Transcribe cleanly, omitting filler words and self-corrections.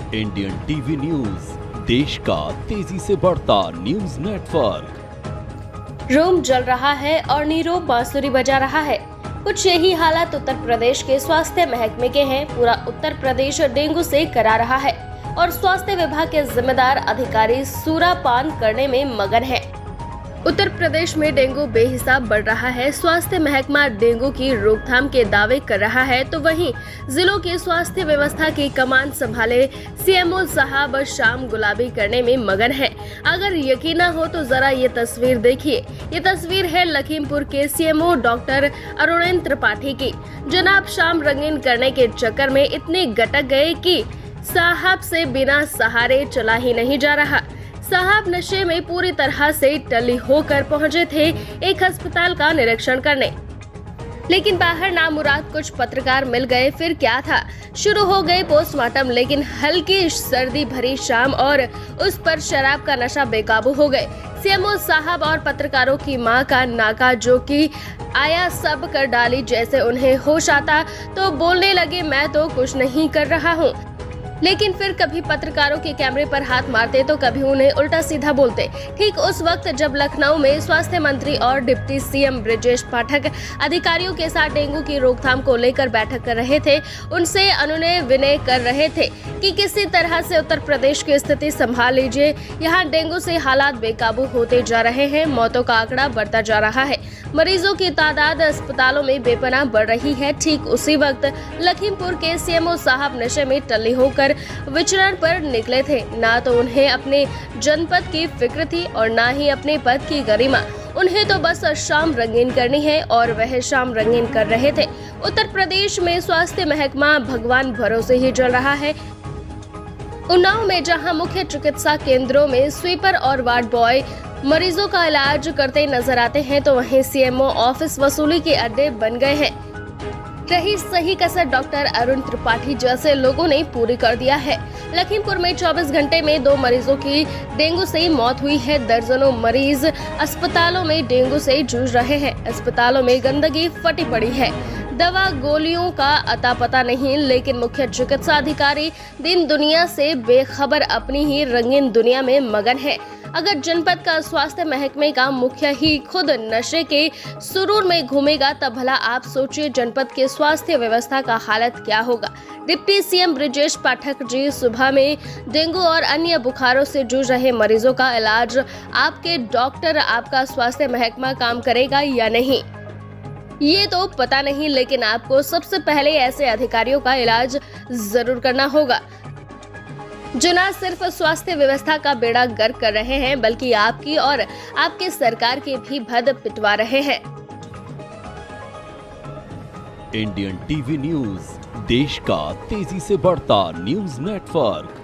Indian TV news, देश का तेजी से बढ़ता न्यूज नेटवर्क। रोम जल रहा है और नीरव बांसुरी बजा रहा है। कुछ यही हालात उत्तर प्रदेश के स्वास्थ्य महकमे के हैं। पूरा उत्तर प्रदेश डेंगू से करा रहा है और स्वास्थ्य विभाग के जिम्मेदार अधिकारी सूरापान करने में मगन है। उत्तर प्रदेश में डेंगू बेहिसाब बढ़ रहा है। स्वास्थ्य महकमा डेंगू की रोकथाम के दावे कर रहा है, तो वहीं जिलों की स्वास्थ्य व्यवस्था की कमान संभाले सीएमओ साहब शाम गुलाबी करने में मगन है। अगर यकीन न हो तो जरा ये तस्वीर देखिए। ये तस्वीर है लखीमपुर के सीएमओ डॉक्टर अरुण त्रिपाठी की। जनाब शाम रंगीन करने के चक्कर में इतने गटक गए कि साहब से बिना सहारे चला ही नहीं जा रहा। साहब नशे में पूरी तरह से टल्ली होकर पहुंचे थे एक अस्पताल का निरीक्षण करने, लेकिन बाहर नामुराद कुछ पत्रकार मिल गए। फिर क्या था, शुरू हो गए पोस्टमार्टम, लेकिन हल्की सर्दी भरी शाम और उस पर शराब का नशा बेकाबू हो गए। सीएमओ साहब और पत्रकारों की मां का नाका जो कि आया सब कर डाली। जैसे उन्हें होश आता तो बोलने लगे, मैं तो कुछ नहीं कर रहा हूँ। लेकिन फिर कभी पत्रकारों के कैमरे पर हाथ मारते तो कभी उन्हें उल्टा सीधा बोलते। ठीक उस वक्त जब लखनऊ में स्वास्थ्य मंत्री और डिप्टी सीएम ब्रजेश पाठक अधिकारियों के साथ डेंगू की रोकथाम को लेकर बैठक कर रहे थे, उनसे अनुनय विनय कर रहे थे कि किसी तरह से उत्तर प्रदेश की स्थिति संभाल लीजिए। यहाँ डेंगू से हालात बेकाबू होते जा रहे हैं, मौतों का आंकड़ा बढ़ता जा रहा है, मरीजों की तादाद अस्पतालों में बेपनाह बढ़ रही है। ठीक उसी वक्त लखीमपुर के सीएमओ साहब नशे में टल्ली होकर विचरण पर निकले थे। ना तो उन्हें अपने जनपद की फिक्र थी और ना ही अपने पद की गरिमा। उन्हें तो बस शाम रंगीन करनी है और वह शाम रंगीन कर रहे थे। उत्तर प्रदेश में स्वास्थ्य महकमा भगवान भरोसे ही चल रहा है। उन्नाव में जहां मुख्य चिकित्सा केंद्रों में स्वीपर और वार्ड बॉय मरीजों का इलाज करते नजर आते हैं, तो वहीं सीएमओ ऑफिस वसूली के अड्डे बन गए हैं। रही सही कसर डॉक्टर अरुण त्रिपाठी जैसे लोगों ने पूरी कर दिया है। लखीमपुर में 24 घंटे में 2 मरीजों की डेंगू से मौत हुई है। दर्जनों मरीज अस्पतालों में डेंगू से जूझ रहे हैं। अस्पतालों में गंदगी फटी पड़ी है, दवा गोलियों का अता पता नहीं, लेकिन मुख्य चिकित्सा अधिकारी दिन दुनिया से बेखबर अपनी ही रंगीन दुनिया में मगन है। अगर जनपद का स्वास्थ्य महकमे का मुखिया ही खुद नशे के सुरूर में घूमेगा, तब भला आप सोचिए जनपद के स्वास्थ्य व्यवस्था का हालत क्या होगा। डिप्टी सीएम ब्रजेश पाठक जी सुबह में डेंगू और अन्य बुखारों से जूझ रहे मरीजों का इलाज आपके डॉक्टर, आपका स्वास्थ्य महकमा काम करेगा या नहीं, ये तो पता नहीं, लेकिन आपको सबसे पहले ऐसे अधिकारियों का इलाज जरूर करना होगा जो न सिर्फ स्वास्थ्य व्यवस्था का बेड़ा गर्क कर रहे हैं, बल्कि आपकी और आपके सरकार की भी भद पिटवा रहे हैं। इंडियन टीवी न्यूज, देश का तेजी से बढ़ता न्यूज नेटवर्क।